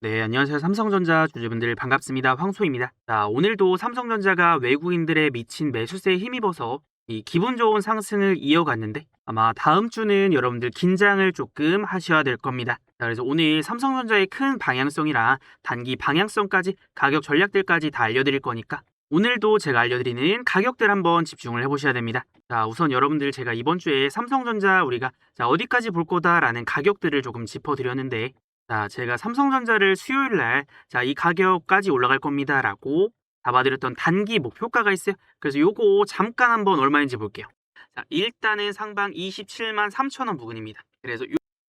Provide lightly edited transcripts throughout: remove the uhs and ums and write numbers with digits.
네, 안녕하세요. 삼성전자 주주분들 반갑습니다. 황소입니다. 자, 오늘도 삼성전자가 외국인들의 미친 매수세에 힘입어서 이 기분 좋은 상승을 이어갔는데 아마 다음 주는 여러분들 긴장을 조금 하셔야 될 겁니다. 자, 그래서 오늘 삼성전자의 큰 방향성이랑 단기 방향성까지 가격 전략들까지 다 알려드릴 거니까 오늘도 제가 알려드리는 가격들 한번 집중을 해보셔야 됩니다. 자, 우선 여러분들 제가 이번 주에 삼성전자 우리가 어디까지 볼 거다라는 가격들을 조금 짚어드렸는데 자, 제가 삼성전자를 수요일 날, 자, 이 가격까지 올라갈 겁니다. 라고 잡아드렸던 단기 목표가가 있어요. 그래서 요거 잠깐 한번 얼마인지 볼게요. 자, 일단은 상방 27만 3천 원 부근입니다.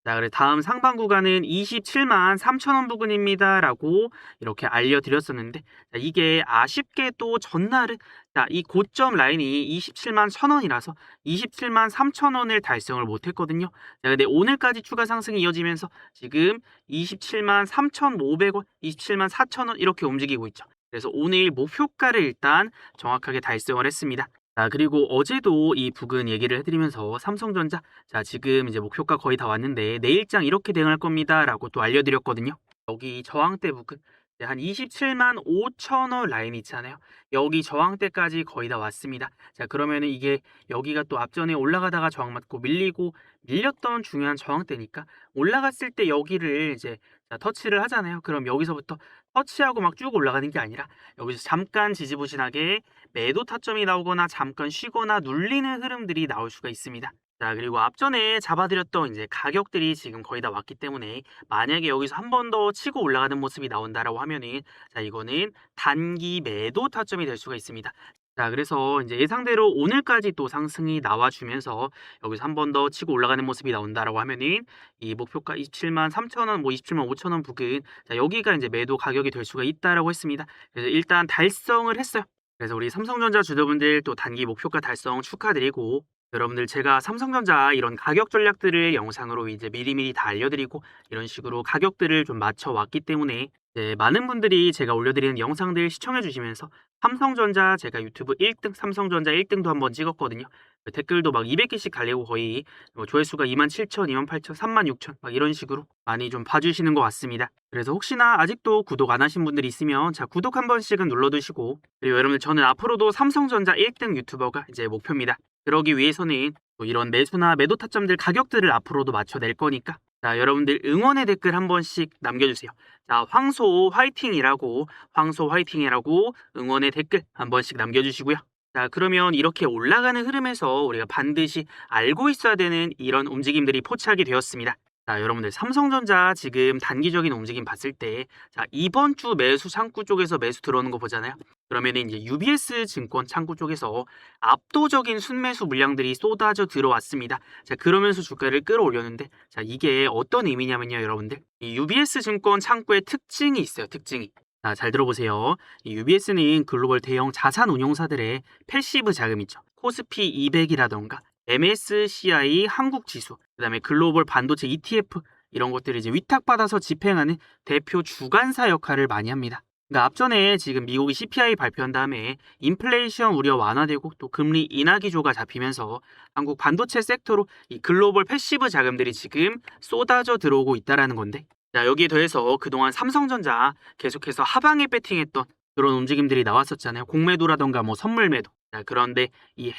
자, 그래 다음 상방 구간은 27만 3천 원 부근입니다. 라고 이렇게 알려드렸었는데, 자, 이게 아쉽게 또 전날은, 자, 이 고점 라인이 27만 1천 원이라서 27만 3천 원을 달성을 못했거든요. 자, 근데 오늘까지 추가 상승이 이어지면서 지금 27만 3,500원, 27만 4천 원 이렇게 움직이고 있죠. 그래서 오늘 목표가를 일단 정확하게 달성을 했습니다. 자, 그리고 어제도 이 부근 얘기를 해드리면서 삼성전자, 자, 지금 이제 목표가 거의 다 왔는데 내일장 이렇게 대응할 겁니다. 라고 또 알려드렸거든요. 여기 저항대 부근, 한 27만 5천 원 라인 있잖아요. 여기 저항대까지 거의 다 왔습니다. 자, 그러면은 이게 여기가 또 앞전에 올라가다가 저항 맞고 밀렸던 중요한 저항대니까 올라갔을 때 여기를 이제 터치를 하잖아요. 그럼 여기서부터 터치하고 막 쭉 올라가는 게 아니라 여기서 잠깐 지지부진하게 매도 타점이 나오거나 잠깐 쉬거나 눌리는 흐름들이 나올 수가 있습니다. 자, 그리고 앞전에 잡아드렸던 이제 가격들이 지금 거의 다 왔기 때문에 만약에 여기서 한 번 더 치고 올라가는 모습이 나온다라고 하면은 자, 이거는 단기 매도 타점이 될 수가 있습니다. 자, 그래서 이제 예상대로 오늘까지 또 상승이 나와주면서 여기서 한 번 더 치고 올라가는 모습이 나온다라고 하면은 이 목표가 27만 3천 원, 뭐 27만 5천 원 부근, 자, 여기가 이제 매도 가격이 될 수가 있다라고 했습니다. 그래서 일단 달성을 했어요. 그래서 우리 삼성전자 주주분들 또 단기 목표가 달성 축하드리고 여러분들 제가 삼성전자 이런 가격 전략들을 영상으로 이제 미리미리 다 알려드리고 이런 식으로 가격들을 좀 맞춰왔기 때문에 많은 분들이 제가 올려드리는 영상들 시청해 주시면서 삼성전자 제가 유튜브 1등 삼성전자 1등도 한번 찍었거든요. 댓글도 막 200개씩 달리고 거의 조회수가 27,000, 28,000, 36,000 막 이런 식으로 많이 좀 봐주시는 것 같습니다. 그래서 혹시나 아직도 구독 안 하신 분들이 있으면 자, 구독 한 번씩은 눌러두시고 그리고 여러분들 저는 앞으로도 삼성전자 1등 유튜버가 이제 목표입니다. 그러기 위해서는 또 이런 매수나 매도 타점들 가격들을 앞으로도 맞춰낼 거니까 자, 여러분들 응원의 댓글 한 번씩 남겨주세요. 자, 황소 화이팅이라고 응원의 댓글 한 번씩 남겨주시고요. 자, 그러면 이렇게 올라가는 흐름에서 우리가 반드시 알고 있어야 되는 이런 움직임들이 포착이 되었습니다. 자, 여러분들 삼성전자 지금 단기적인 움직임 봤을 때 자, 이번 주 매수 창구 쪽에서 매수 들어오는 거 보잖아요. 그러면 이제 UBS 증권 창구 쪽에서 압도적인 순매수 물량들이 쏟아져 들어왔습니다. 자, 그러면서 주가를 끌어올렸는데 자, 이게 어떤 의미냐면요, 여러분들. 이 UBS 증권 창구의 특징이 있어요. 특징이. 자, 잘 들어보세요. 이 UBS는 글로벌 대형 자산 운용사들의 패시브 자금 있죠. 코스피 200이라던가 MSCI 한국 지수, 그다음에 글로벌 반도체 ETF 이런 것들을 이제 위탁받아서 집행하는 대표 주관사 역할을 많이 합니다. 그러니까 앞전에 지금 미국이 CPI 발표한 다음에 인플레이션 우려 완화되고 또 금리 인하 기조가 잡히면서 한국 반도체 섹터로 이 글로벌 패시브 자금들이 지금 쏟아져 들어오고 있다라는 건데 자, 여기에 더해서 그동안 삼성전자 계속해서 하방에 배팅했던 그런 움직임들이 나왔었잖아요. 공매도라던가 뭐 선물 매도. 자, 그런데 이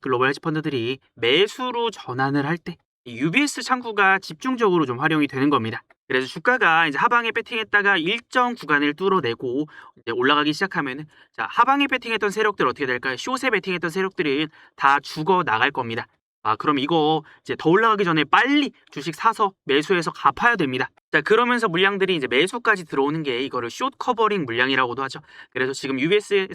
글로벌 헤지 펀드들이 매수로 전환을 할 때 UBS 창구가 집중적으로 좀 활용이 되는 겁니다. 그래서 주가가 이제 하방에 배팅했다가 일정 구간을 뚫어내고 이제 올라가기 시작하면은 자, 하방에 배팅했던 세력들 어떻게 될까요? 숏에 배팅했던 세력들은 다 죽어 나갈 겁니다. 아, 그럼 이거 이제 더 올라가기 전에 빨리 주식 사서 매수해서 갚아야 됩니다. 자, 그러면서 물량들이 이제 매수까지 들어오는 게 이거를 숏 커버링 물량이라고도 하죠. 그래서 지금 US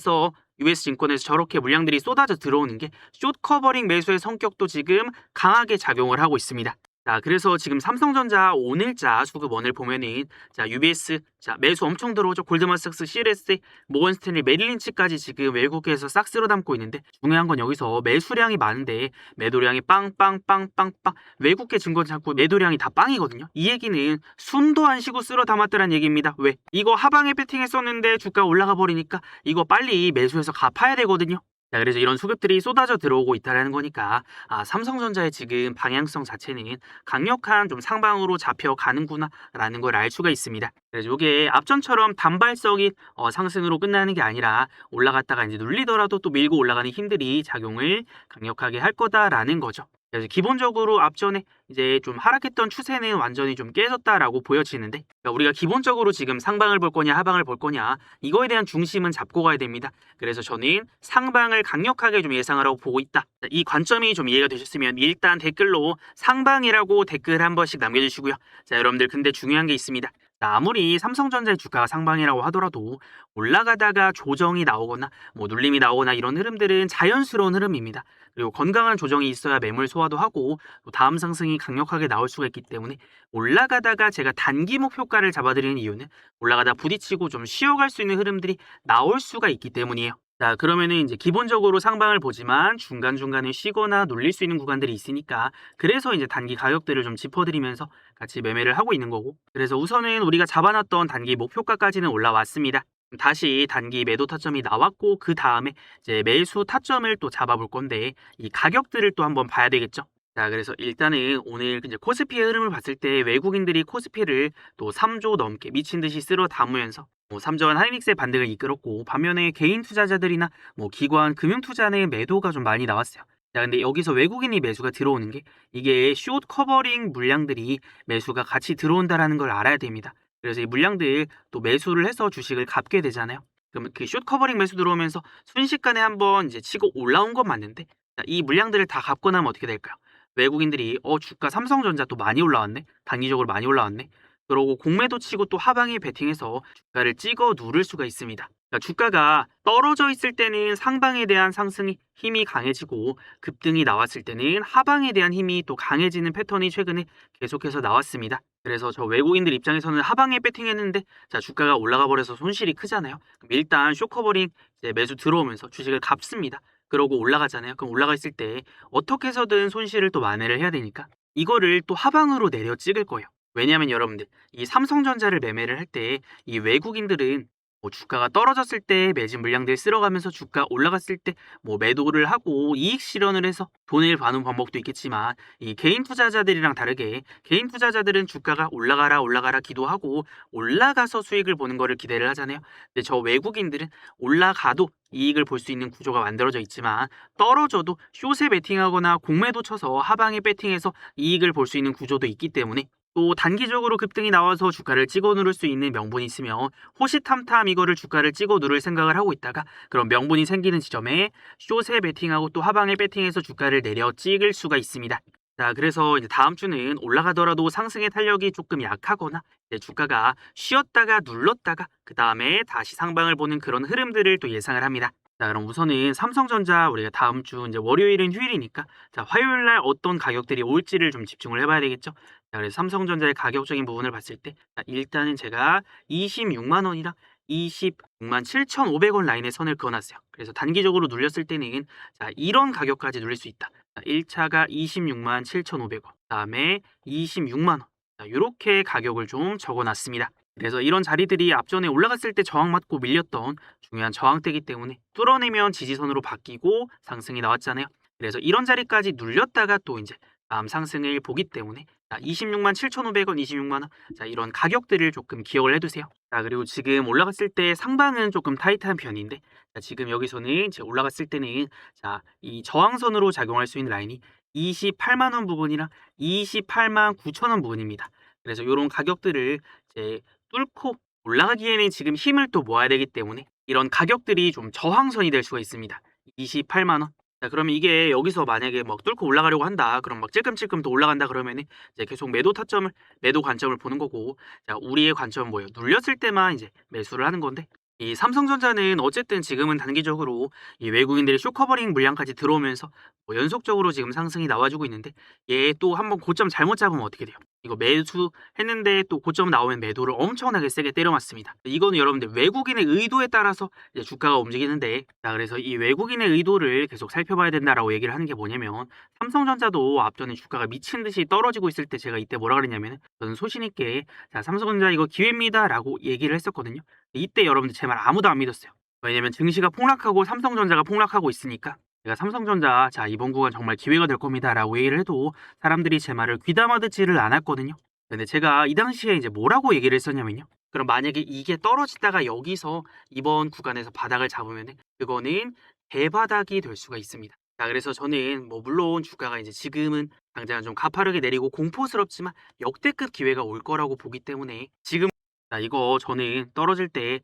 증권에서 저렇게 물량들이 쏟아져 들어오는 게 숏 커버링 매수의 성격도 지금 강하게 작용을 하고 있습니다. 자, 그래서 지금 삼성전자 오늘자 수급원을 보면은 자, UBS 자, 매수 엄청 들어오죠. 골드만삭스, CLS, 모건스탠리, 메릴린치까지 지금 외국에서 싹 쓸어 담고 있는데 중요한 건 여기서 매수량이 많은데 매도량이 빵빵빵빵빵 외국계 증권 창구 매도량이 다 빵이거든요. 이 얘기는 숨도 안 쉬고 쓸어 담았다는 얘기입니다. 왜? 이거 하방에 배팅했었는데 주가 올라가 버리니까 이거 빨리 매수해서 갚아야 되거든요. 자, 그래서 이런 수급들이 쏟아져 들어오고 있다라는 거니까 삼성전자의 지금 방향성 자체는 강력한 좀 상방으로 잡혀가는구나라는 걸 알 수가 있습니다. 그래서 이게 앞전처럼 단발성인 상승으로 끝나는 게 아니라 올라갔다가 이제 눌리더라도 또 밀고 올라가는 힘들이 작용을 강력하게 할 거다라는 거죠. 그래서 기본적으로 앞전에 이제 좀 하락했던 추세는 완전히 좀 깨졌다라고 보여지는데, 그러니까 우리가 기본적으로 지금 상방을 볼 거냐 하방을 볼 거냐 이거에 대한 중심은 잡고 가야 됩니다. 그래서 저는 상방을 강력하게 좀 예상하라고 보고 있다. 자, 이 관점이 좀 이해가 되셨으면 일단 댓글로 상방이라고 댓글 한 번씩 남겨주시고요. 자, 여러분들 근데 중요한 게 있습니다. 자, 아무리 삼성전자의 주가가 상방이라고 하더라도 올라가다가 조정이 나오거나 뭐 눌림이 나오거나 이런 흐름들은 자연스러운 흐름입니다. 그리고 건강한 조정이 있어야 매물 소화도 하고 또 다음 상승이 강력하게 나올 수가 있기 때문에, 올라가다가 제가 단기 목표가를 잡아드리는 이유는 올라가다 부딪히고 좀 쉬어갈 수 있는 흐름들이 나올 수가 있기 때문이에요. 자, 그러면은 이제 기본적으로 상방을 보지만 중간중간에 쉬거나 눌릴 수 있는 구간들이 있으니까, 그래서 이제 단기 가격들을 좀 짚어드리면서 같이 매매를 하고 있는 거고, 그래서 우선은 우리가 잡아놨던 단기 목표가까지는 올라왔습니다. 다시 단기 매도 타점이 나왔고 그 다음에 이제 매수 타점을 또 잡아볼 건데, 이 가격들을 또 한번 봐야 되겠죠. 자, 그래서 일단은 오늘 이제 코스피의 흐름을 봤을 때 외국인들이 코스피를 또 3조 넘게 미친 듯이 쓸어 담으면서 삼전 하이닉스의 반등을 이끌었고, 반면에 개인 투자자들이나 뭐 기관 금융 투자의 매도가 좀 많이 나왔어요. 자, 근데 여기서 외국인이 매수가 들어오는 게, 이게 숏 커버링 물량들이 매수가 같이 들어온다라는 걸 알아야 됩니다. 그래서 이 물량들 또 매수를 해서 주식을 갚게 되잖아요. 그러면 그 숏 커버링 매수 들어오면서 순식간에 한번 이제 치고 올라온 건 맞는데, 자, 이 물량들을 다 갚고 나면 어떻게 될까요? 외국인들이 주가 삼성전자 또 많이 올라왔네, 단기적으로 많이 올라왔네, 그러고 공매도 치고 또 하방에 베팅해서 주가를 찍어 누를 수가 있습니다. 그러니까 주가가 떨어져 있을 때는 상방에 대한 상승이 힘이 강해지고, 급등이 나왔을 때는 하방에 대한 힘이 또 강해지는 패턴이 최근에 계속해서 나왔습니다. 그래서 저 외국인들 입장에서는 하방에 배팅했는데, 자, 주가가 올라가 버려서 손실이 크잖아요. 그럼 일단 쇼커버링 이제 매수 들어오면서 주식을 갚습니다. 그러고 올라가잖아요. 그럼 올라가 있을 때 어떻게 해서든 손실을 또 만회를 해야 되니까 이거를 또 하방으로 내려 찍을 거예요. 왜냐하면 여러분들, 이 삼성전자를 매매를 할 때 이 외국인들은 뭐 주가가 떨어졌을 때 매진 물량들 쓸어가면서 주가 올라갔을 때 뭐 매도를 하고 이익 실현을 해서 돈을 버는 방법도 있겠지만, 이 개인 투자자들이랑 다르게 개인 투자자들은 주가가 올라가라 올라가라 기도하고 올라가서 수익을 보는 거를 기대를 하잖아요. 근데 저 외국인들은 올라가도 이익을 볼 수 있는 구조가 만들어져 있지만, 떨어져도 숏에 베팅하거나 공매도 쳐서 하방에 베팅해서 이익을 볼 수 있는 구조도 있기 때문에, 또 단기적으로 급등이 나와서 주가를 찍어 누를 수 있는 명분이 있으면 호시탐탐 이거를 주가를 찍어 누를 생각을 하고 있다가, 그런 명분이 생기는 지점에 숏에 베팅하고 또 하방에 베팅해서 주가를 내려 찍을 수가 있습니다. 자, 그래서 이제 다음 주는 올라가더라도 상승의 탄력이 조금 약하거나 이제 주가가 쉬었다가 눌렀다가 그 다음에 다시 상방을 보는 그런 흐름들을 또 예상을 합니다. 자, 그럼 우선은 삼성전자 우리가 다음 주 이제 월요일은 휴일이니까, 자, 화요일 날 어떤 가격들이 올지를 좀 집중을 해봐야 되겠죠. 자, 그래서 삼성전자의 가격적인 부분을 봤을 때, 자, 일단은 제가 26만 원이랑 26만 7,500원 라인에 선을 그어놨어요. 그래서 단기적으로 눌렸을 때는 자, 이런 가격까지 눌릴 수 있다. 자, 1차가 26만 7,500원, 다음에 26만 원. 자, 이렇게 가격을 좀 적어놨습니다. 그래서 이런 자리들이 앞전에 올라갔을 때 저항 맞고 밀렸던 중요한 저항대이기 때문에 뚫어내면 지지선으로 바뀌고 상승이 나왔잖아요. 그래서 이런 자리까지 눌렸다가 또 이제 다음 상승을 보기 때문에, 자, 26만 7,500원, 26만 원. 자, 이런 가격들을 조금 기억을 해두세요. 자, 그리고 지금 올라갔을 때 상방은 조금 타이트한 편인데, 자, 지금 여기서는 이제 올라갔을 때는 자, 이 저항선으로 작용할 수 있는 라인이 28만 원 부분이랑 28만 9천 원 부분입니다. 그래서 이런 가격들을 이제 뚫고 올라가기에는 지금 힘을 또 모아야 되기 때문에 이런 가격들이 좀 저항선이 될 수가 있습니다. 28만 원. 자, 그러면 이게 여기서 만약에 막 뚫고 올라가려고 한다, 그럼 막 찔끔찔끔 또 올라간다 그러면은 이제 계속 매도 관점을 보는 거고, 자, 우리의 관점은 뭐예요? 눌렸을 때만 이제 매수를 하는 건데, 이 삼성전자는 어쨌든 지금은 단기적으로 이 외국인들이 쇼커버링 물량까지 들어오면서 연속적으로 지금 상승이 나와주고 있는데, 얘 또 한번 고점 잘못 잡으면 어떻게 돼요? 이거 매수했는데 또 고점 나오면 매도를 엄청나게 세게 때려 맞습니다. 이거는 여러분들 외국인의 의도에 따라서 이제 주가가 움직이는데, 자, 그래서 이 외국인의 의도를 계속 살펴봐야 된다라고 얘기를 하는 게 뭐냐면, 삼성전자도 앞전에 주가가 미친 듯이 떨어지고 있을 때 제가 이때 뭐라 그랬냐면, 저는 소신 있게 자, 삼성전자 이거 기회입니다라고 얘기를 했었거든요. 이때 여러분들 제 말 아무도 안 믿었어요. 왜냐면 증시가 폭락하고 삼성전자가 폭락하고 있으니까 제가 삼성전자 자 이번 구간 정말 기회가 될 겁니다라고 얘기를 해도 사람들이 제 말을 귀담아 듣지를 않았거든요. 근데 제가 이 당시에 이제 뭐라고 얘기를 했었냐면요. 그럼 만약에 이게 떨어지다가 여기서 이번 구간에서 바닥을 잡으면 그거는 대바닥이 될 수가 있습니다. 자, 그래서 저는 뭐 물론 주가가 이제 지금은 당장 좀 가파르게 내리고 공포스럽지만 역대급 기회가 올 거라고 보기 때문에 지금 자, 이거 저는 떨어질 때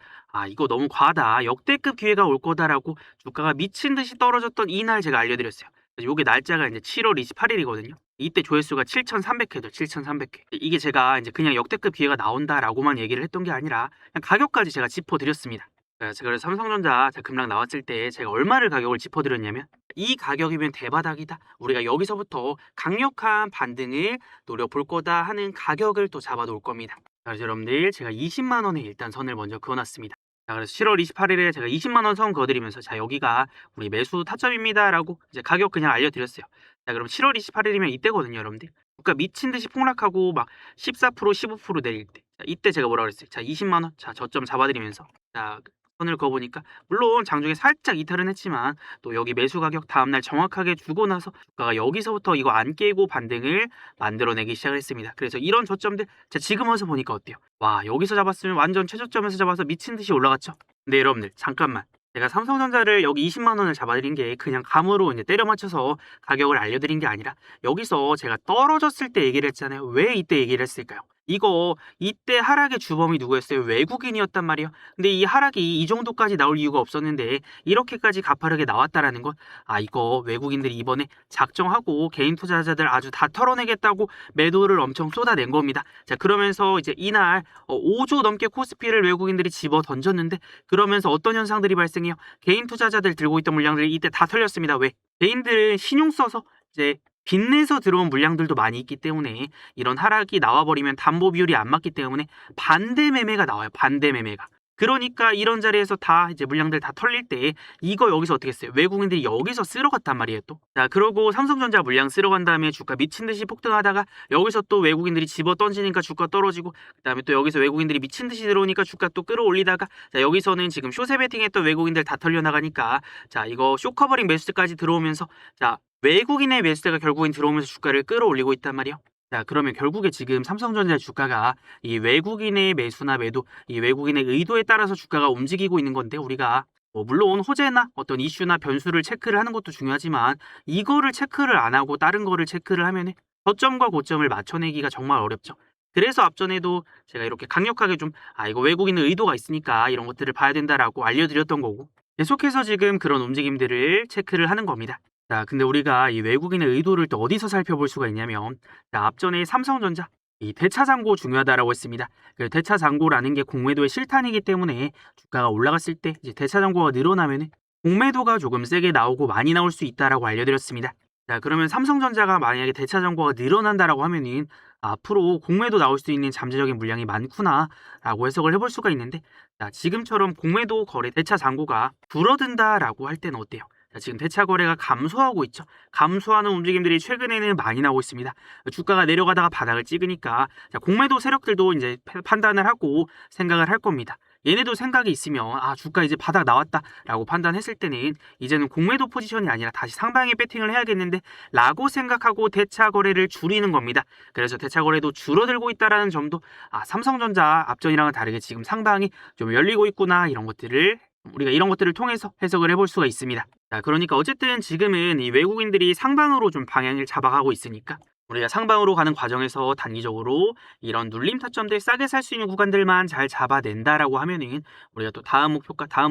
이거 너무 과하다. 역대급 기회가 올 거다라고 주가가 미친 듯이 떨어졌던 이날 제가 알려드렸어요. 요게 날짜가 이제 7월 28일이거든요. 이때 조회수가 7,300회죠. 7,300회. 이게 제가 이제 그냥 역대급 기회가 나온다라고만 얘기를 했던 게 아니라 그냥 가격까지 제가 짚어드렸습니다. 제가 그래서 삼성전자 급락 나왔을 때 제가 얼마를 가격을 짚어드렸냐면 이 가격이면 대바닥이다. 우리가 여기서부터 강력한 반등을 노려볼 거다 하는 가격을 또 잡아놓을 겁니다. 자, 그래서 여러분들 제가 20만 원에 일단 선을 먼저 그어놨습니다. 자, 그래서 7월 28일에 제가 20만 원 선 그어드리면서 자 여기가 우리 매수 타점입니다라고 이제 가격 그냥 알려드렸어요. 자, 그럼 7월 28일이면 이때거든요, 여러분들. 주가 미친 듯이 폭락하고 막 14%, 15% 내릴 때. 자, 이때 제가 뭐라 그랬어요? 자, 20만 원. 자, 저점 잡아드리면서 자 선을 그어보니까 물론 장중에 살짝 이탈은 했지만 또 여기 매수 가격 다음날 정확하게 주고 나서 주가가 여기서부터 이거 안 깨고 반등을 만들어내기 시작을 했습니다. 그래서 이런 저점들 지금 와서 보니까 어때요? 와, 여기서 잡았으면 완전 최저점에서 잡아서 미친 듯이 올라갔죠. 근데 여러분들 잠깐만, 제가 삼성전자를 여기 20만 원을 잡아드린 게 그냥 감으로 이제 때려 맞춰서 가격을 알려드린 게 아니라 여기서 제가 떨어졌을 때 얘기를 했잖아요. 왜 이때 얘기를 했을까요? 이거 이때 하락의 주범이 누구였어요? 외국인이었단 말이에요. 근데 이 하락이 이 정도까지 나올 이유가 없었는데 이렇게까지 가파르게 나왔다라는 건 이거 외국인들이 이번에 작정하고 개인 투자자들 아주 다 털어내겠다고 매도를 엄청 쏟아낸 겁니다. 자, 그러면서 이제 이날 5조 넘게 코스피를 외국인들이 집어 던졌는데 그러면서 어떤 현상들이 발생해요? 개인 투자자들 들고 있던 물량들이 이때 다 털렸습니다. 왜? 개인들은 신용 써서 이제 빚내서 들어온 물량들도 많이 있기 때문에 이런 하락이 나와버리면 담보 비율이 안 맞기 때문에 반대 매매가 나와요. 반대 매매가. 그러니까 이런 자리에서 다 이제 물량들 다 털릴 때 이거 여기서 어떻게 했어요? 외국인들이 여기서 쓸어갔단 말이에요 또. 자, 그러고 삼성전자 물량 쓸어간 다음에 주가 미친 듯이 폭등하다가 여기서 또 외국인들이 집어 던지니까 주가 떨어지고 그다음에 또 여기서 외국인들이 미친 듯이 들어오니까 주가 또 끌어올리다가 자 여기서는 지금 쇼세 베팅했던 외국인들 다 털려나가니까 자 이거 쇼커버링 매수세까지 들어오면서 자 외국인의 매수세가 결국엔 들어오면서 주가를 끌어올리고 있단 말이에요. 자, 그러면 결국에 지금 삼성전자 주가가 이 외국인의 매수나 매도, 이 외국인의 의도에 따라서 주가가 움직이고 있는 건데 우리가 물론 호재나 어떤 이슈나 변수를 체크를 하는 것도 중요하지만 이거를 체크를 안 하고 다른 거를 체크를 하면 저점과 고점을 맞춰내기가 정말 어렵죠. 그래서 앞전에도 제가 이렇게 강력하게 좀 이거 외국인의 의도가 있으니까 이런 것들을 봐야 된다라고 알려드렸던 거고 계속해서 지금 그런 움직임들을 체크를 하는 겁니다. 자, 근데 우리가 이 외국인의 의도를 또 어디서 살펴볼 수가 있냐면 자, 앞전에 삼성전자 이 대차장고 중요하다라고 했습니다. 그 대차장고라는 게 공매도의 실탄이기 때문에 주가가 올라갔을 때 이제 대차장고가 늘어나면 공매도가 조금 세게 나오고 많이 나올 수 있다라고 알려드렸습니다. 자, 그러면 삼성전자가 만약에 대차장고가 늘어난다라고 하면은 앞으로 공매도 나올 수 있는 잠재적인 물량이 많구나라고 해석을 해볼 수가 있는데 자, 지금처럼 공매도 거래 대차장고가 줄어든다라고 할 때는 어때요? 자, 지금 대차 거래가 감소하고 있죠. 감소하는 움직임들이 최근에는 많이 나오고 있습니다. 주가가 내려가다가 바닥을 찍으니까 자, 공매도 세력들도 이제 판단을 하고 생각을 할 겁니다. 얘네도 생각이 있으면 주가 이제 바닥 나왔다라고 판단했을 때는 이제는 공매도 포지션이 아니라 다시 상방에 배팅을 해야겠는데 라고 생각하고 대차 거래를 줄이는 겁니다. 그래서 대차 거래도 줄어들고 있다라는 점도 삼성전자 앞전이랑은 다르게 지금 상방이 좀 열리고 있구나 이런 것들을 우리가 이런 것들을 통해서 해석을 해볼 수가 있습니다. 자, 그러니까 어쨌든 지금은 이 외국인들이 상방으로 좀 방향을 잡아가고 있으니까 우리가 상방으로 가는 과정에서 단기적으로 이런 눌림 타점들 싸게 살 수 있는 구간들만 잘 잡아낸다라고 하면은 우리가 또 다음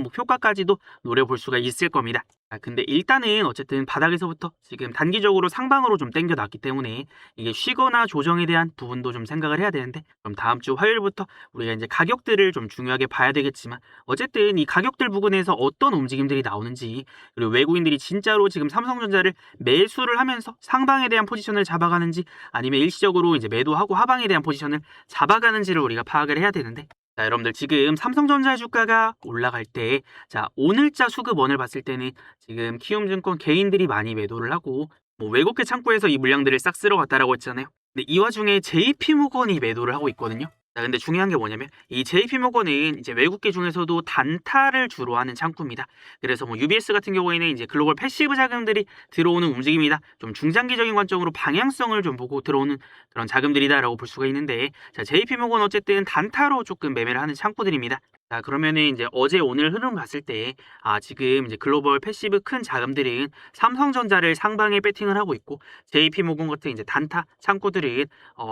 목표가까지도 노려볼 수가 있을 겁니다. 근데 일단은 어쨌든 바닥에서부터 지금 단기적으로 상방으로 좀 당겨놨기 때문에 이게 쉬거나 조정에 대한 부분도 좀 생각을 해야 되는데 그럼 다음 주 화요일부터 우리가 이제 가격들을 좀 중요하게 봐야 되겠지만 어쨌든 이 가격들 부근에서 어떤 움직임들이 나오는지 그리고 외국인들이 진짜로 지금 삼성전자를 매수를 하면서 상방에 대한 포지션을 잡아가는지 아니면 일시적으로 이제 매도하고 하방에 대한 포지션을 잡아가는지를 우리가 파악을 해야 되는데 자, 여러분들 지금 삼성전자 주가가 올라갈 때 자, 오늘자 수급원을 봤을 때는 지금 키움증권 개인들이 많이 매도를 하고 외국계 창구에서 이 물량들을 싹 쓸어갔다라고 했잖아요. 근데 이 와중에 JP모건이 매도를 하고 있거든요. 자, 근데 중요한 게 뭐냐면 이 JP모건은 이제 외국계 중에서도 단타를 주로 하는 창구입니다. 그래서 뭐 UBS 같은 경우에는 이제 글로벌 패시브 자금들이 들어오는 움직임이다. 좀 중장기적인 관점으로 방향성을 좀 보고 들어오는 그런 자금들이다라고 볼 수가 있는데, 자, JP모건 어쨌든 단타로 조금 매매를 하는 창구들입니다. 자, 그러면은 이제 어제 오늘 흐름 봤을 때, 지금 이제 글로벌 패시브 큰 자금들은 삼성전자를 상방에 배팅을 하고 있고, JP모건 같은 이제 단타 창구들은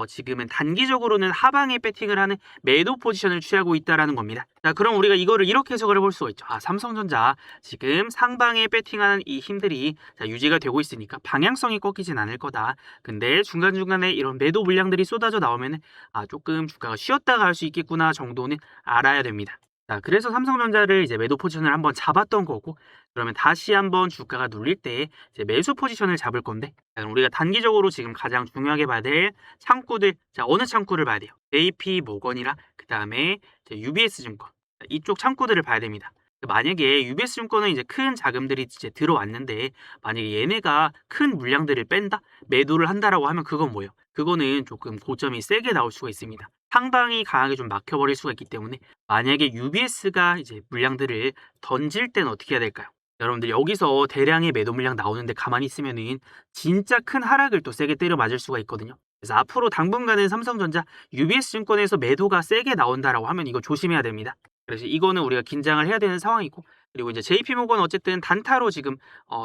지금은 단기적으로는 하방에 배팅을 하는 매도 포지션을 취하고 있다라는 겁니다. 자, 그럼 우리가 이거를 이렇게 해석을 해볼 수가 있죠. 삼성전자 지금 상방에 배팅하는 이 힘들이 유지가 되고 있으니까 방향성이 꺾이진 않을 거다. 근데 중간중간에 이런 매도 물량들이 쏟아져 나오면은 조금 주가가 쉬었다가 할 수 있겠구나 정도는 알아야 됩니다. 자, 그래서 삼성전자를 이제 매도 포지션을 한번 잡았던 거고, 그러면 다시 한번 주가가 눌릴 때 이제 매수 포지션을 잡을 건데, 자, 그럼 우리가 단기적으로 지금 가장 중요하게 봐야 될 창구들, 자, 어느 창구를 봐야 돼요? JP 모건이랑 그 다음에 UBS 증권, 자, 이쪽 창구들을 봐야 됩니다. 만약에 UBS 증권은 이제 큰 자금들이 이제 들어왔는데, 만약에 얘네가 큰 물량들을 뺀다, 매도를 한다라고 하면 그건 뭐예요? 그거는 조금 고점이 세게 나올 수가 있습니다. 상당히 강하게 좀 막혀버릴 수가 있기 때문에, 만약에 UBS가 이제 물량들을 던질 때는 어떻게 해야 될까요? 여러분들 여기서 대량의 매도 물량 나오는데 가만히 있으면은 진짜 큰 하락을 또 세게 때려 맞을 수가 있거든요. 그래서 앞으로 당분간은 삼성전자, UBS 증권에서 매도가 세게 나온다라고 하면 이거 조심해야 됩니다. 그래서 이거는 우리가 긴장을 해야 되는 상황이고, 그리고 이제 JP모건 어쨌든 단타로 지금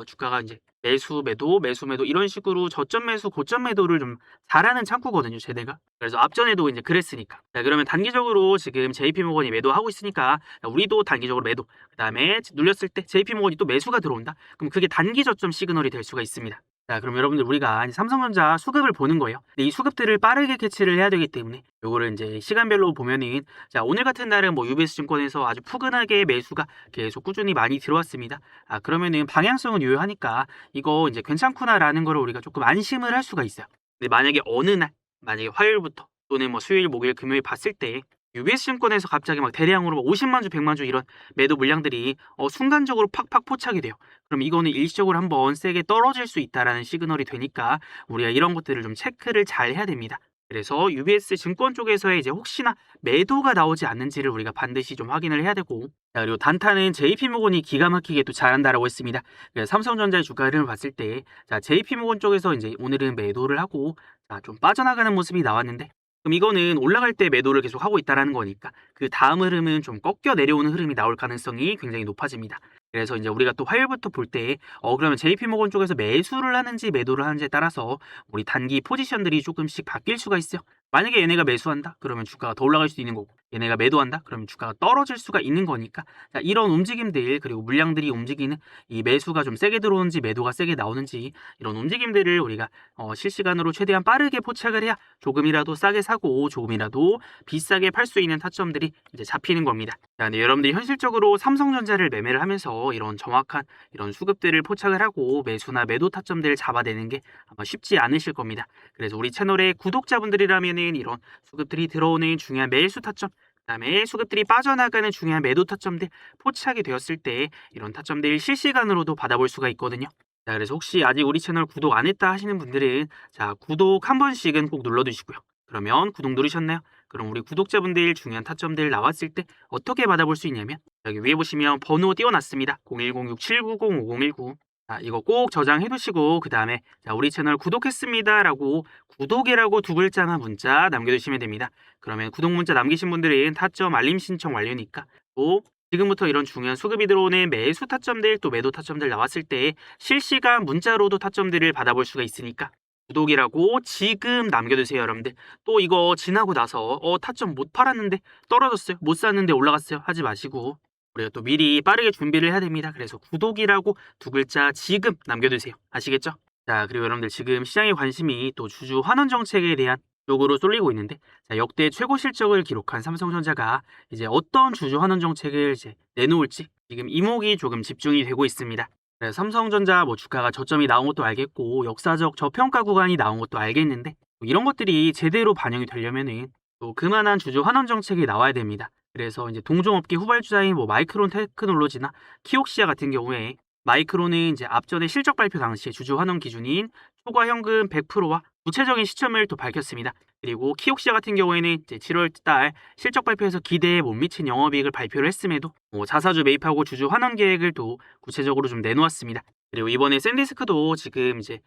주가가 이제 매수 매도 매수 매도 이런 식으로 저점 매수 고점 매도를 좀 잘하는 창구거든요, 쟤네가. 그래서 앞전에도 이제 그랬으니까. 자, 그러면 단기적으로 지금 JP모건이 매도하고 있으니까 우리도 단기적으로 매도. 그다음에 눌렸을 때 JP모건이 또 매수가 들어온다. 그럼 그게 단기 저점 시그널이 될 수가 있습니다. 자, 그럼 여러분들 우리가 이제 삼성전자 수급을 보는 거예요. 근데 이 수급들을 빠르게 캐치를 해야 되기 때문에 요거를 이제 시간별로 보면은, 자, 오늘 같은 날은 뭐 UBS 증권에서 아주 푸근하게 매수가 계속 꾸준히 많이 들어왔습니다. 그러면은 방향성은 유효하니까 이거 이제 괜찮구나라는 거를 우리가 조금 안심을 할 수가 있어요. 근데 만약에 어느 날, 만약에 화요일부터 또는 뭐 수요일, 목요일, 금요일 봤을 때 UBS 증권에서 갑자기 막 대량으로 막 50만 주, 100만 주 이런 매도 물량들이 순간적으로 팍팍 포착이 돼요. 그럼 이거는 일시적으로 한번 세게 떨어질 수 있다라는 시그널이 되니까 우리가 이런 것들을 좀 체크를 잘 해야 됩니다. 그래서 UBS 증권 쪽에서의 이제 혹시나 매도가 나오지 않는지를 우리가 반드시 좀 확인을 해야 되고, 자, 그리고 단타는 JP모건이 기가 막히게 또 잘한다라고 했습니다. 그래서 삼성전자의 주가 흐름을 봤을 때, 자, JP모건 쪽에서 이제 오늘은 매도를 하고, 자, 좀 빠져나가는 모습이 나왔는데, 그럼 이거는 올라갈 때 매도를 계속 하고 있다라는 거니까 그 다음 흐름은 좀 꺾여 내려오는 흐름이 나올 가능성이 굉장히 높아집니다. 그래서 이제 우리가 또 화요일부터 볼 때 그러면 JP모건 쪽에서 매수를 하는지 매도를 하는지에 따라서 우리 단기 포지션들이 조금씩 바뀔 수가 있어요. 만약에 얘네가 매수한다? 그러면 주가가 더 올라갈 수도 있는 거고, 얘네가 매도한다? 그러면 주가가 떨어질 수가 있는 거니까, 자, 이런 움직임들, 그리고 물량들이 움직이는 이 매수가 좀 세게 들어오는지 매도가 세게 나오는지 이런 움직임들을 우리가 실시간으로 최대한 빠르게 포착을 해야 조금이라도 싸게 사고 조금이라도 비싸게 팔 수 있는 타점들이 이제 잡히는 겁니다. 자, 근데 여러분들이 현실적으로 삼성전자를 매매를 하면서 이런 정확한 이런 수급들을 포착을 하고 매수나 매도 타점들을 잡아내는 게 아마 쉽지 않으실 겁니다. 그래서 우리 채널의 구독자분들이라면은 이런 수급들이 들어오는 중요한 매수 타점, 그다음에 수급들이 빠져나가는 중요한 매도 타점들 포착이 되었을 때 이런 타점들 실시간으로도 받아볼 수가 있거든요. 자, 그래서 혹시 아직 우리 채널 구독 안 했다 하시는 분들은, 자, 구독 한 번씩은 꼭 눌러두시고요. 그러면 구독 누르셨나요? 그럼 우리 구독자분들 중요한 타점들 나왔을 때 어떻게 받아볼 수 있냐면, 여기 위에 보시면 번호 띄워놨습니다. 0106-790-5019. 자, 이거 꼭 저장해 두시고, 그 다음에 자, 우리 채널 구독했습니다 라고 구독이라고 두 글자만 문자 남겨두시면 됩니다. 그러면 구독 문자 남기신 분들은 타점 알림 신청 완료니까, 또 지금부터 이런 중요한 수급이 들어오는 매수 타점들 또 매도 타점들 나왔을 때 실시간 문자로도 타점들을 받아볼 수가 있으니까 구독이라고 지금 남겨두세요, 여러분들. 또 이거 지나고 나서 타점 못 팔았는데 떨어졌어요, 못 샀는데 올라갔어요 하지 마시고 우리가 또 미리 빠르게 준비를 해야 됩니다. 그래서 구독이라고 두 글자 지금 남겨두세요. 아시겠죠? 자, 그리고 여러분들 지금 시장의 관심이 또 주주 환원 정책에 대한 쪽으로 쏠리고 있는데, 자, 역대 최고 실적을 기록한 삼성전자가 이제 어떤 주주 환원 정책을 이제 내놓을지 지금 이목이 조금 집중이 되고 있습니다. 그래서 삼성전자 뭐 주가가 저점이 나온 것도 알겠고 역사적 저평가 구간이 나온 것도 알겠는데, 이런 것들이 제대로 반영이 되려면은 또 그만한 주주 환원 정책이 나와야 됩니다. 그래서 이제 동종업계 후발주자인 뭐 마이크론 테크놀로지나 키옥시아 같은 경우에, 마이크론은 이제 앞전에 실적 발표 당시에 주주 환원 기준인 초과 현금 100%와 구체적인 시점을 또 밝혔습니다. 그리고 키옥시아 같은 경우에는 이제 7월 달 실적 발표에서 기대에 못 미친 영업이익을 발표를 했음에도 자사주 매입하고 주주 환원 계획을 또 구체적으로 좀 내놓았습니다. 그리고 이번에 샌디스크도 지금 이제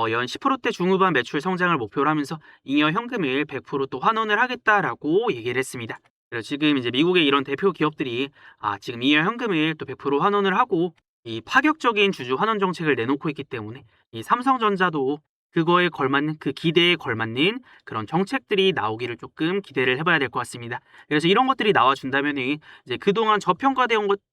연 10%대 중후반 매출 성장을 목표로 하면서 잉여 현금을 100%또 환원을 하겠다라고 얘기를 했습니다. 그래서 지금 이제 미국의 이런 대표 기업들이 지금 잉여 현금을 또 100% 환원을 하고 이 파격적인 주주 환원 정책을 내놓고 있기 때문에 이 삼성전자도 그거에 걸맞는 그 기대에 걸맞는 그런 정책들이 나오기를 조금 기대를 해봐야 될 것 같습니다. 그래서 이런 것들이 나와준다면은 이제 그동안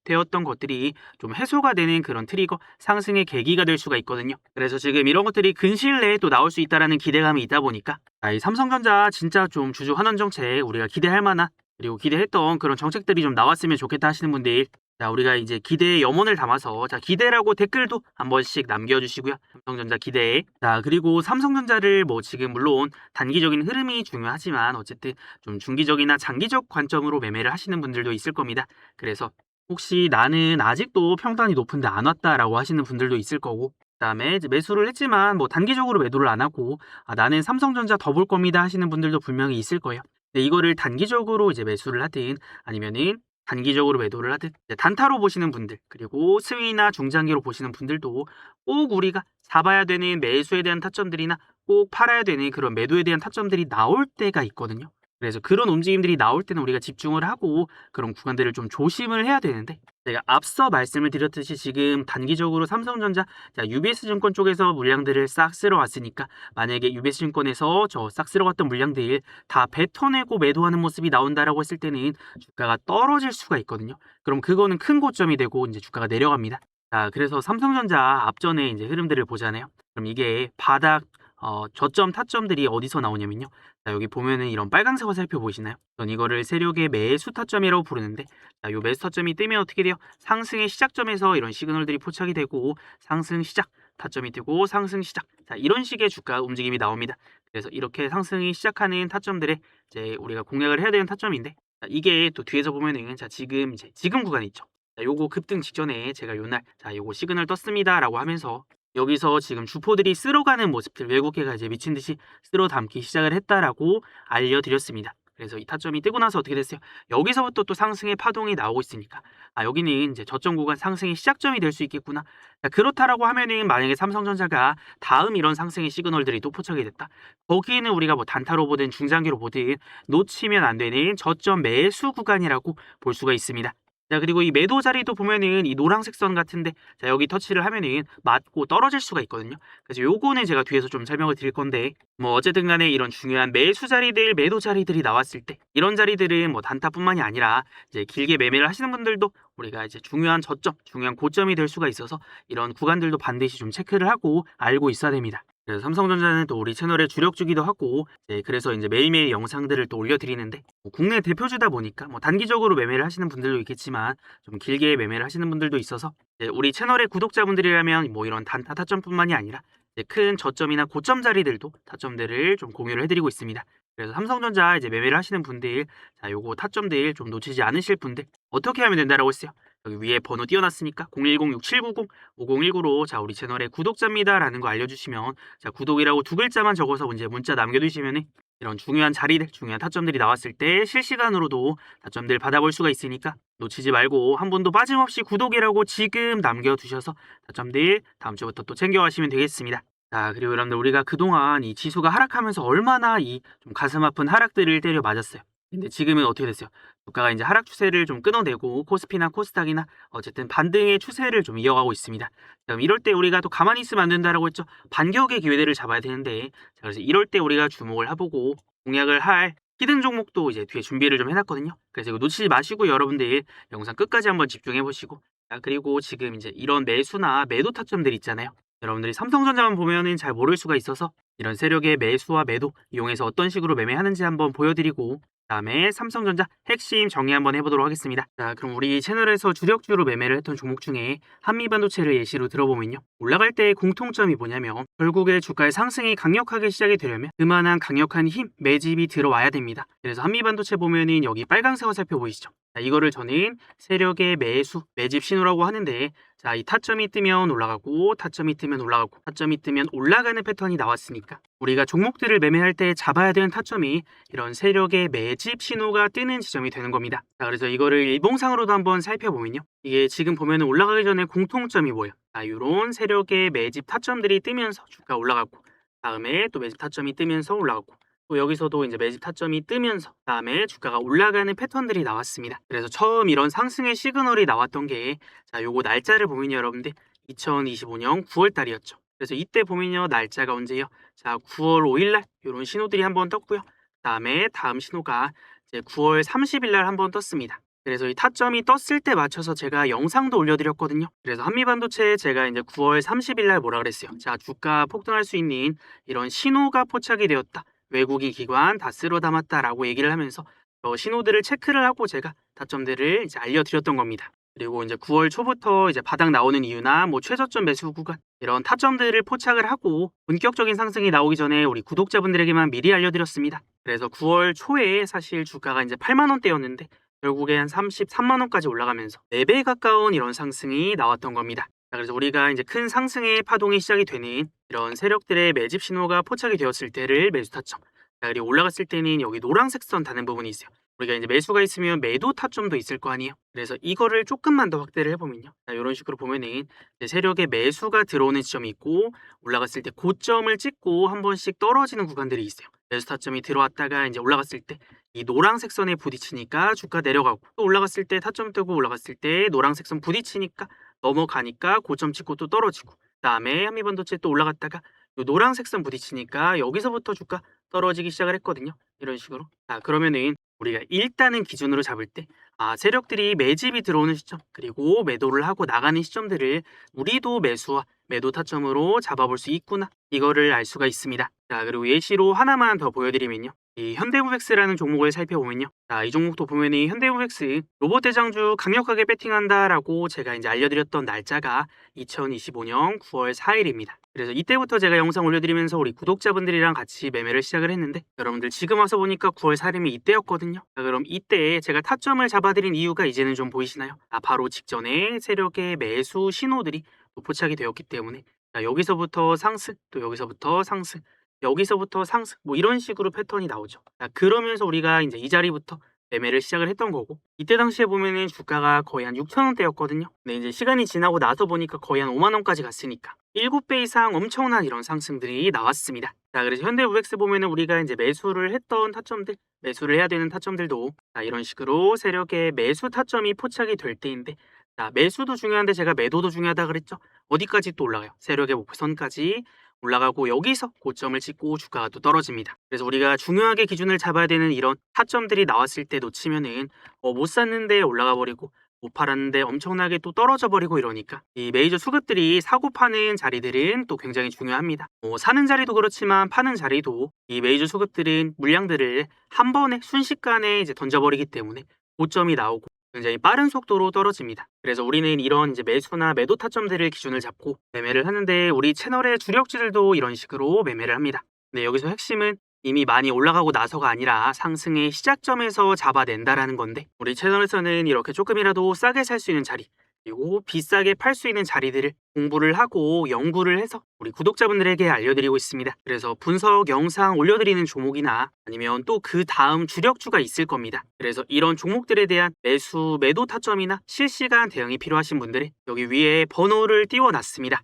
되었던 것들이 좀 해소가 되는 그런 트리거 상승의 계기가 될 수가 있거든요. 그래서 지금 이런 것들이 근시일 내에 또 나올 수 있다라는 기대감이 있다 보니까 이 삼성전자 진짜 좀 주주 환원 정책 우리가 기대할 만한 그리고 기대했던 그런 정책들이 좀 나왔으면 좋겠다 하시는 분들 자, 우리가 이제 기대의 염원을 담아서 자, 기대라고 댓글도 한 번씩 남겨주시고요. 삼성전자 기대. 자, 그리고 삼성전자를 뭐 지금 물론 단기적인 흐름이 중요하지만 어쨌든 좀 중기적이나 장기적 관점으로 매매를 하시는 분들도 있을 겁니다. 그래서 혹시 나는 아직도 평단이 높은데 안 왔다라고 하시는 분들도 있을 거고 그다음에 이제 매수를 했지만 뭐 단기적으로 매도를 안 하고 나는 삼성전자 더 볼 겁니다 하시는 분들도 분명히 있을 거예요. 근데 이거를 단기적으로 이제 매수를 하든 아니면은 단기적으로 매도를 하든 단타로 보시는 분들 그리고 스윙이나 중장기로 보시는 분들도 꼭 우리가 잡아야 되는 매수에 대한 타점들이나 꼭 팔아야 되는 그런 매도에 대한 타점들이 나올 때가 있거든요. 그래서 그런 움직임들이 나올 때는 우리가 집중을 하고 그런 구간들을 좀 조심을 해야 되는데 제가 앞서 말씀을 드렸듯이 지금 단기적으로 삼성전자 UBS증권 쪽에서 물량들을 싹 쓸어 왔으니까 만약에 UBS증권에서 저 싹 쓸어 왔던 물량들 다 뱉어내고 매도하는 모습이 나온다라고 했을 때는 주가가 떨어질 수가 있거든요. 그럼 그거는 큰 고점이 되고 이제 주가가 내려갑니다. 자, 그래서 삼성전자 앞전에 이제 흐름들을 보잖아요. 그럼 이게 바닥 저점 타점들이 어디서 나오냐면요. 자, 여기 보면은 이런 빨간색 화살표 보이시나요? 전 이거를 세력의 매수 타점이라고 부르는데 자, 요 매수 타점이 뜨면 어떻게 돼요? 상승의 시작점에서 이런 시그널들이 포착이 되고 상승 시작 타점이 뜨고 상승 시작 자, 이런 식의 주가 움직임이 나옵니다. 그래서 이렇게 상승이 시작하는 타점들에 이제 우리가 공략을 해야 되는 타점인데 자, 이게 또 뒤에서 보면은 자, 지금 구간 있죠. 자, 요거 급등 직전에 제가 요날 자, 요거 시그널 떴습니다라고 하면서 여기서 지금 주포들이 쓸어가는 모습들 외국계가 이제 미친 듯이 쓸어 담기 시작을 했다라고 알려드렸습니다. 그래서 이 타점이 뜨고 나서 어떻게 됐어요? 여기서부터 또 상승의 파동이 나오고 있으니까 여기는 이제 저점 구간 상승의 시작점이 될 수 있겠구나. 자, 그렇다라고 하면은 만약에 삼성전자가 다음 이런 상승의 시그널들이 또 포착이 됐다. 거기에는 우리가 뭐 단타로 보든 중장기로 보든 놓치면 안 되는 저점 매수 구간이라고 볼 수가 있습니다. 자, 그리고 이 매도 자리도 보면은 이 노란색 선 같은데 자, 여기 터치를 하면은 맞고 떨어질 수가 있거든요. 그래서 요거는 제가 뒤에서 좀 설명을 드릴 건데 뭐 어쨌든 간에 이런 중요한 매수 자리들, 매도 자리들이 나왔을 때 이런 자리들은 뭐 단타뿐만이 아니라 이제 길게 매매를 하시는 분들도 우리가 이제 중요한 저점, 중요한 고점이 될 수가 있어서 이런 구간들도 반드시 좀 체크를 하고 알고 있어야 됩니다. 그래서 삼성전자는 또 우리 채널의 주력주기도 하고 그래서 이제 매일매일 영상들을 또 올려드리는데 뭐 국내 대표주다 보니까 뭐 단기적으로 매매를 하시는 분들도 있겠지만 좀 길게 매매를 하시는 분들도 있어서 우리 채널의 구독자분들이라면 뭐 이런 단타 타점뿐만이 아니라 큰 저점이나 고점 자리들도 타점들을 좀 공유를 해드리고 있습니다. 그래서 삼성전자 이제 매매를 하시는 분들 자 요거 타점들 좀 놓치지 않으실 분들 어떻게 하면 된다라고 했어요? 여기 위에 번호 띄워놨으니까 010-6790-5019로 자 우리 채널의 구독자입니다 라는 거 알려주시면 자 구독이라고 두 글자만 적어서 이제 문자 남겨두시면 이런 중요한 자리들 중요한 타점들이 나왔을 때 실시간으로도 타점들 받아볼 수가 있으니까 놓치지 말고 한 번도 빠짐없이 구독이라고 지금 남겨두셔서 타점들 다음 주부터 또 챙겨가시면 되겠습니다. 자, 그리고 여러분들 우리가 그동안 이 지수가 하락하면서 얼마나 이 좀 가슴 아픈 하락들을 때려 맞았어요. 근데 지금은 어떻게 됐어요? 주가가 이제 하락 추세를 좀 끊어내고 코스피나 코스닥이나 어쨌든 반등의 추세를 좀 이어가고 있습니다. 그럼 이럴 때 우리가 또 가만히 있으면 안 된다라고 했죠. 반격의 기회들을 잡아야 되는데 자, 그래서 이럴 때 우리가 주목을 해보고 공략을 할 히든 종목도 이제 뒤에 준비를 좀 해놨거든요. 그래서 이거 놓치지 마시고 여러분들 영상 끝까지 한번 집중해 보시고 자, 그리고 지금 이제 이런 매수나 매도 타점들 있잖아요. 여러분들이 삼성전자만 보면은 잘 모를 수가 있어서 이런 세력의 매수와 매도 이용해서 어떤 식으로 매매하는지 한번 보여드리고 다음에 삼성전자 핵심 정리 한번 해보도록 하겠습니다. 자, 그럼 우리 채널에서 주력주로 매매를 했던 종목 중에 한미반도체를 예시로 들어보면요. 올라갈 때의 공통점이 뭐냐면 결국에 주가의 상승이 강력하게 시작이 되려면 그만한 강력한 힘, 매집이 들어와야 됩니다. 그래서 한미반도체 보면은 여기 빨간색 화살표 보이시죠? 자, 이거를 저는 세력의 매수, 매집 신호라고 하는데 자, 이 타점이 뜨면 올라가고 타점이 뜨면 올라가고 타점이 뜨면 올라가는 패턴이 나왔으니까 있습니까? 우리가 종목들을 매매할 때 잡아야 되는 타점이 이런 세력의 매집 신호가 뜨는 지점이 되는 겁니다. 자, 그래서 이거를 일봉상으로도 한번 살펴보면요. 이게 지금 보면 올라가기 전에 공통점이 뭐예요? 이런 세력의 매집 타점들이 뜨면서 주가 올라가고, 다음에 또 매집 타점이 뜨면서 올라가고, 또 여기서도 이제 매집 타점이 뜨면서 다음에 주가가 올라가는 패턴들이 나왔습니다. 그래서 처음 이런 상승의 시그널이 나왔던 게, 자, 요거 날짜를 보면 여러분들 2025년 9월 달이었죠. 그래서 이때 보면요, 날짜가 언제요? 자, 9월 5일 날 이런 신호들이 한번 떴고요. 그다음에 다음 신호가 이제 9월 30일 날 한번 떴습니다. 그래서 이 타점이 떴을 때 맞춰서 제가 영상도 올려드렸거든요. 그래서 한미반도체 제가 이제 9월 30일 날 뭐라 그랬어요? 자, 주가 폭등할 수 있는 이런 신호가 포착이 되었다. 외국인 기관 다 쓸어 담았다라고 얘기를 하면서 신호들을 체크를 하고 제가 타점들을 이제 알려드렸던 겁니다. 그리고 이제 9월 초부터 이제 바닥 나오는 이유나 뭐 최저점 매수 구간 이런 타점들을 포착을 하고 본격적인 상승이 나오기 전에 우리 구독자분들에게만 미리 알려드렸습니다. 그래서 9월 초에 사실 주가가 이제 8만 원대였는데 결국에 한 33만 원까지 올라가면서 4배 가까운 이런 상승이 나왔던 겁니다. 자, 그래서 우리가 이제 큰 상승의 파동이 시작이 되는 이런 세력들의 매집 신호가 포착이 되었을 때를 매수 타점. 자, 그리고 올라갔을 때는 여기 노란색 선 다는 부분이 있어요. 우리가 이제 매수가 있으면 매도 타점도 있을 거 아니에요. 그래서 이거를 조금만 더 확대를 해보면요. 자, 이런 식으로 보면은 이제 세력의 매수가 들어오는 지점이 있고 올라갔을 때 고점을 찍고 한 번씩 떨어지는 구간들이 있어요. 매수 타점이 들어왔다가 이제 올라갔을 때 이 노란색 선에 부딪히니까 주가 내려가고 또 올라갔을 때 타점 뜨고 올라갔을 때 노란색 선 부딪히니까 넘어가니까 고점 찍고 또 떨어지고 그다음에 한미반도체 또 올라갔다가 요 노란색 선 부딪히니까 여기서부터 주가 떨어지기 시작을 했거든요. 이런 식으로. 자, 그러면은 우리가 일단은 기준으로 잡을 때 세력들이 매집이 들어오는 시점 그리고 매도를 하고 나가는 시점들을 우리도 매수와 매도 타점으로 잡아볼 수 있구나 이거를 알 수가 있습니다. 자, 그리고 예시로 하나만 더 보여드리면요. 이 현대무백스라는 종목을 살펴보면요. 자, 이 종목도 보면 이 현대무백스 로봇 대장주 강력하게 배팅한다라고 제가 이제 알려드렸던 날짜가 2025년 9월 4일입니다. 그래서 이때부터 제가 영상 올려드리면서 우리 구독자분들이랑 같이 매매를 시작을 했는데 여러분들 지금 와서 보니까 9월 4일이면 이때였거든요. 자, 그럼 이때 제가 타점을 잡아드린 이유가 이제는 좀 보이시나요? 바로 직전에 세력의 매수 신호들이 포착이 되었기 때문에 자, 여기서부터 상승 또 여기서부터 상승 여기서부터 상승 뭐 이런 식으로 패턴이 나오죠. 자, 그러면서 우리가 이제 이 자리부터 매매를 시작을 했던 거고 이때 당시에 보면은 주가가 거의 한 6천 원대였거든요. 근데 이제 시간이 지나고 나서 보니까 거의 한 5만 원까지 갔으니까 7배 이상 엄청난 이런 상승들이 나왔습니다. 자, 그래서 현대무백스 보면은 우리가 이제 매수를 했던 타점들 매수를 해야 되는 타점들도 자, 이런 식으로 세력의 매수 타점이 포착이 될 때인데 자, 매수도 중요한데 제가 매도도 중요하다 그랬죠. 어디까지 또 올라가요? 세력의 목표선까지 올라가고 여기서 고점을 찍고 주가가 또 떨어집니다. 그래서 우리가 중요하게 기준을 잡아야 되는 이런 타점들이 나왔을 때 놓치면은 못 샀는데 올라가 버리고 못 팔았는데 엄청나게 또 떨어져 버리고 이러니까 이 메이저 수급들이 사고 파는 자리들은 또 굉장히 중요합니다. 사는 자리도 그렇지만 파는 자리도 이 메이저 수급들은 물량들을 한 번에 순식간에 이제 던져버리기 때문에 고점이 나오고 굉장히 빠른 속도로 떨어집니다. 그래서 우리는 이런 이제 매수나 매도 타점들을 기준을 잡고 매매를 하는데 우리 채널의 주력주들도 이런 식으로 매매를 합니다. 근데 여기서 핵심은 이미 많이 올라가고 나서가 아니라 상승의 시작점에서 잡아낸다라는 건데 우리 채널에서는 이렇게 조금이라도 싸게 살 수 있는 자리 그리고 비싸게 팔 수 있는 자리들을 공부를 하고 연구를 해서 우리 구독자분들에게 알려드리고 있습니다. 그래서 분석 영상 올려드리는 종목이나 아니면 또 그 다음 주력주가 있을 겁니다. 그래서 이런 종목들에 대한 매수, 매도 타점이나 실시간 대응이 필요하신 분들은 여기 위에 번호를 띄워놨습니다.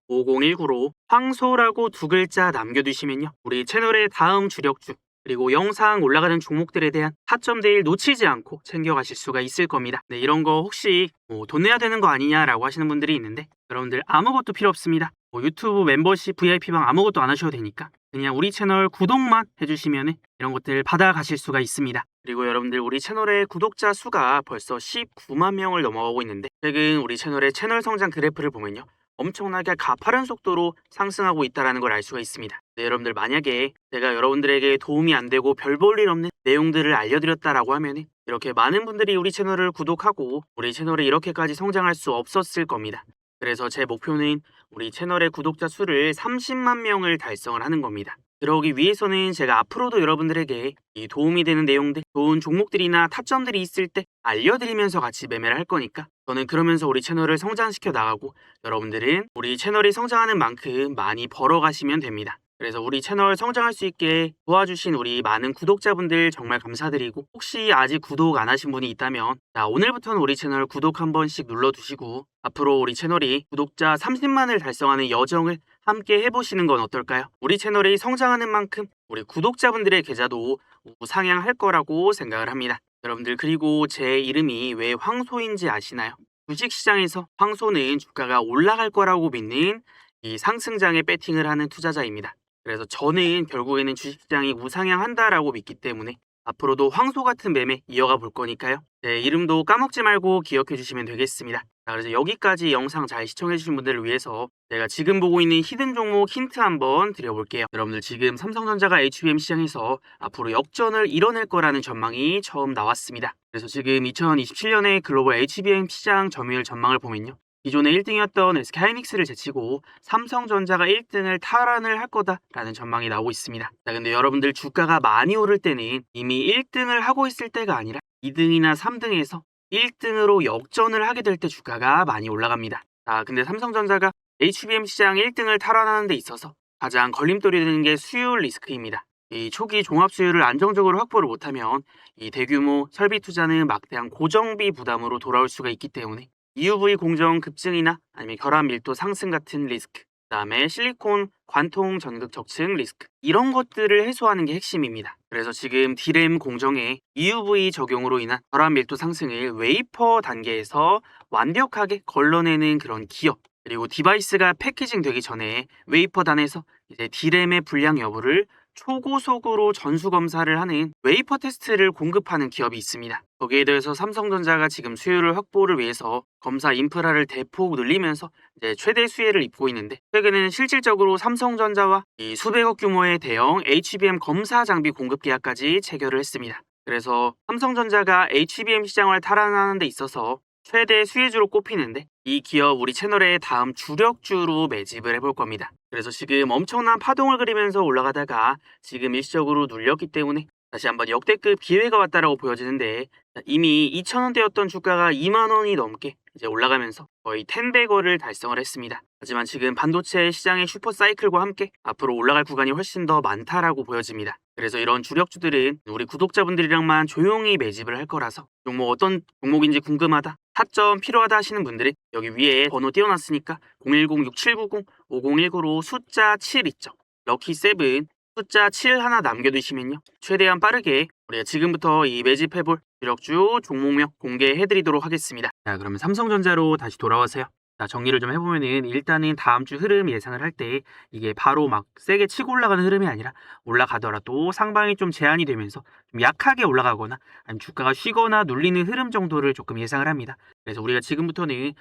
010-6790-5019로 황소라고 두 글자 남겨두시면요. 우리 채널의 다음 주력주 그리고 영상 올라가는 종목들에 대한 타점들 놓치지 않고 챙겨가실 수가 있을 겁니다. 네, 이런 거 혹시 돈 내야 되는 거 아니냐라고 하시는 분들이 있는데 여러분들 아무것도 필요 없습니다. 유튜브 멤버십 VIP방 아무것도 안 하셔도 되니까 그냥 우리 채널 구독만 해주시면 이런 것들 받아가실 수가 있습니다. 그리고 여러분들 우리 채널의 구독자 수가 벌써 19만 명을 넘어가고 있는데 최근 우리 채널의 채널 성장 그래프를 보면요. 엄청나게 가파른 속도로 상승하고 있다는 걸 알 수가 있습니다. 네, 여러분들 만약에 제가 여러분들에게 도움이 안 되고 별 볼 일 없는 내용들을 알려드렸다라고 하면 이렇게 많은 분들이 우리 채널을 구독하고 우리 채널에 이렇게까지 성장할 수 없었을 겁니다. 그래서 제 목표는 우리 채널의 구독자 수를 30만 명을 달성을 하는 겁니다. 그러기 위해서는 제가 앞으로도 여러분들에게 이 도움이 되는 내용들, 좋은 종목들이나 타점들이 있을 때 알려드리면서 같이 매매를 할 거니까 저는 그러면서 우리 채널을 성장시켜 나가고 여러분들은 우리 채널이 성장하는 만큼 많이 벌어가시면 됩니다. 그래서 우리 채널 성장할 수 있게 도와주신 우리 많은 구독자분들 정말 감사드리고 혹시 아직 구독 안 하신 분이 있다면 자, 오늘부터는 우리 채널 구독 한 번씩 눌러두시고 앞으로 우리 채널이 구독자 30만을 달성하는 여정을 함께 해보시는 건 어떨까요? 우리 채널이 성장하는 만큼 우리 구독자분들의 계좌도 우상향할 거라고 생각을 합니다. 여러분들 그리고 제 이름이 왜 황소인지 아시나요? 주식시장에서 황소는 주가가 올라갈 거라고 믿는 이 상승장에 배팅을 하는 투자자입니다. 그래서 저는 결국에는 주식시장이 우상향한다라고 믿기 때문에 앞으로도 황소 같은 매매 이어가 볼 거니까요. 제 이름도 까먹지 말고 기억해 주시면 되겠습니다. 자, 그래서 여기까지 영상 잘 시청해 주신 분들을 위해서 제가 지금 보고 있는 히든 종목 힌트 한번 드려볼게요. 여러분들 지금 삼성전자가 HBM 시장에서 앞으로 역전을 이뤄낼 거라는 전망이 처음 나왔습니다. 그래서 지금 2027년에 글로벌 HBM 시장 점유율 전망을 보면요. 기존에 1등이었던 SK하이닉스를 제치고 삼성전자가 1등을 탈환을 할 거다라는 전망이 나오고 있습니다. 자, 근데 여러분들 주가가 많이 오를 때는 이미 1등을 하고 있을 때가 아니라 2등이나 3등에서 1등으로 역전을 하게 될 때 주가가 많이 올라갑니다. 자, 근데 삼성전자가 HBM 시장 1등을 탈환하는 데 있어서 가장 걸림돌이 되는 게 수율 리스크입니다. 이 초기 종합 수율을 안정적으로 확보를 못하면 이 대규모 설비 투자는 막대한 고정비 부담으로 돌아올 수가 있기 때문에 EUV 공정 급증이나 아니면 결합 밀도 상승 같은 리스크, 그다음에 실리콘 관통 전극 적층 리스크 이런 것들을 해소하는 게 핵심입니다. 그래서 지금 D램 공정에 EUV 적용으로 인한 결합 밀도 상승을 웨이퍼 단계에서 완벽하게 걸러내는 그런 기업, 그리고 디바이스가 패키징 되기 전에 웨이퍼 단에서 이제 D램의 불량 여부를 초고속으로 전수 검사를 하는 웨이퍼 테스트를 공급하는 기업이 있습니다. 거기에 대해서 삼성전자가 지금 수요를 확보를 위해서 검사 인프라를 대폭 늘리면서 이제 최대 수혜를 입고 있는데 최근에는 실질적으로 삼성전자와 이 수백억 규모의 대형 HBM 검사 장비 공급 계약까지 체결을 했습니다. 그래서 삼성전자가 HBM 시장을 탈환하는 데 있어서 최대 수혜주로 꼽히는데 이 기업 우리 채널의 다음 주력주로 매집을 해볼 겁니다. 그래서 지금 엄청난 파동을 그리면서 올라가다가 지금 일시적으로 눌렸기 때문에 다시 한번 역대급 기회가 왔다라고 보여지는데 이미 2,000원대였던 주가가 2만 원이 넘게 이제 올라가면서 거의 10배거를 달성을 했습니다. 하지만 지금 반도체 시장의 슈퍼 사이클과 함께 앞으로 올라갈 구간이 훨씬 더 많다라고 보여집니다. 그래서 이런 주력주들은 우리 구독자분들이랑만 조용히 매집을 할 거라서 종목 어떤 종목인지 궁금하다, 타점 필요하다 하시는 분들은 여기 위에 번호 띄워놨으니까 010-6790-5019로 숫자 7 있죠. 럭키 7 숫자 7 하나 남겨두시면요. 최대한 빠르게 우리가 지금부터 이 매집해볼 주력주 종목명 공개해드리도록 하겠습니다. 자, 그러면 삼성전자로 다시 돌아와서요. 자, 정리를 좀 해보면은 일단은 다음 주 흐름 예상을 할 때 이게 바로 막 세게 치고 올라가는 흐름이 아니라 올라가더라도 상방이 좀 제한이 되면서 좀 약하게 올라가거나 아니면 주가가 쉬거나 눌리는 흐름 정도를 조금 예상을 합니다. 그래서 우리가 지금부터는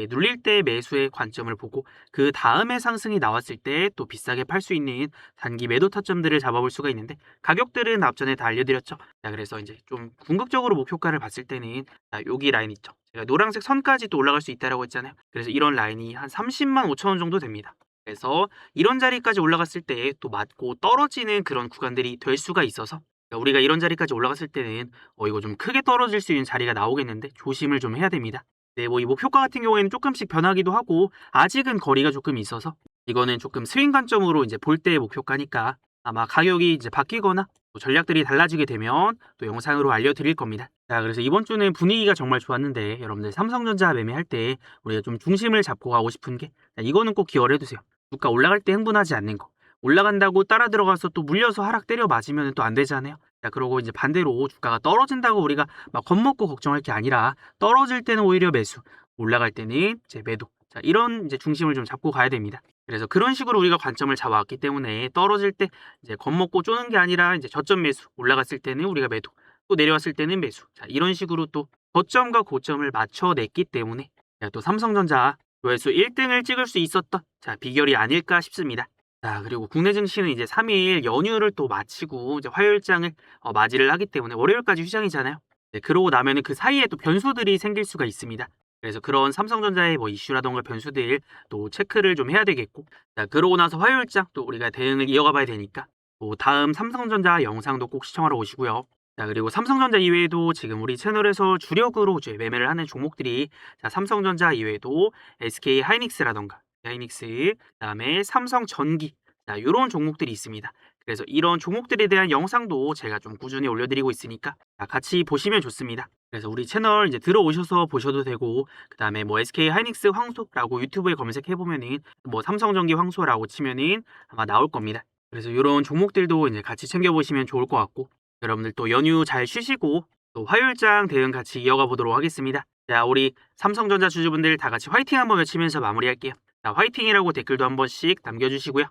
눌릴 때 매수의 관점을 보고 그 다음에 상승이 나왔을 때 또 비싸게 팔 수 있는 단기 매도 타점들을 잡아볼 수가 있는데 가격들은 앞전에 다 알려드렸죠. 자, 그래서 이제 좀 궁극적으로 목표가를 봤을 때는 자, 여기 라인 있죠. 제가 노란색 선까지 또 올라갈 수 있다라고 했잖아요. 그래서 이런 라인이 한 30만 5천 원 정도 됩니다. 그래서 이런 자리까지 올라갔을 때 또 맞고 떨어지는 그런 구간들이 될 수가 있어서 우리가 이런 자리까지 올라갔을 때는 이거 좀 크게 떨어질 수 있는 자리가 나오겠는데 조심을 좀 해야 됩니다. 네, 뭐 이 목표가 같은 경우에는 조금씩 변하기도 하고 아직은 거리가 조금 있어서 이거는 조금 스윙 관점으로 이제 볼 때의 목표가니까 아마 가격이 이제 바뀌거나 또 전략들이 달라지게 되면 또 영상으로 알려드릴 겁니다. 자, 그래서 이번 주는 분위기가 정말 좋았는데 여러분들 삼성전자 매매할 때 우리가 좀 중심을 잡고 가고 싶은 게 이거는 꼭 기억을 해두세요. 주가 올라갈 때 흥분하지 않는 거. 올라간다고 따라 들어가서 또 물려서 하락 때려 맞으면 또 안 되잖아요. 자, 그러고 이제 반대로 주가가 떨어진다고 우리가 막 겁먹고 걱정할 게 아니라 떨어질 때는 오히려 매수, 올라갈 때는 이제 매도. 자, 이런 이제 중심을 좀 잡고 가야 됩니다. 그래서 그런 식으로 우리가 관점을 잡아왔기 때문에 떨어질 때 이제 겁먹고 쪼는 게 아니라 이제 저점 매수, 올라갔을 때는 우리가 매도, 또 내려왔을 때는 매수. 자, 이런 식으로 또 저점과 고점을 맞춰냈기 때문에 또 삼성전자 조회수 1등을 찍을 수 있었던 비결이 아닐까 싶습니다. 자, 그리고 국내 증시는 이제 3일 연휴를 또 마치고 이제 화요일장을 맞이를 하기 때문에 월요일까지 휴장이잖아요. 네, 그러고 나면은 그 사이에 또 변수들이 생길 수가 있습니다. 그래서 그런 삼성전자의 뭐 이슈라던가 변수들 또 체크를 좀 해야 되겠고, 자, 그러고 나서 화요일장 또 우리가 대응을 이어가 봐야 되니까 또 다음 삼성전자 영상도 꼭 시청하러 오시고요. 자, 그리고 삼성전자 이외에도 지금 우리 채널에서 주력으로 이제 매매를 하는 종목들이 자, 삼성전자 이외에도 SK 하이닉스라던가 하이닉스, 그다음에 삼성전기 자, 요런 종목들이 있습니다. 그래서 이런 종목들에 대한 영상도 제가 좀 꾸준히 올려드리고 있으니까 자, 같이 보시면 좋습니다. 그래서 우리 채널 이제 들어오셔서 보셔도 되고 그다음에 뭐 SK 하이닉스 황소라고 유튜브에 검색해 보면은 뭐 삼성전기 황소라고 치면은 아마 나올 겁니다. 그래서 이런 종목들도 이제 같이 챙겨 보시면 좋을 것 같고 여러분들 또 연휴 잘 쉬시고 또 화요일장 대응 같이 이어가 보도록 하겠습니다. 자, 우리 삼성전자 주주분들 다 같이 화이팅 한번 외치면서 마무리할게요. 자, 화이팅이라고 댓글도 한 번씩 남겨주시고요.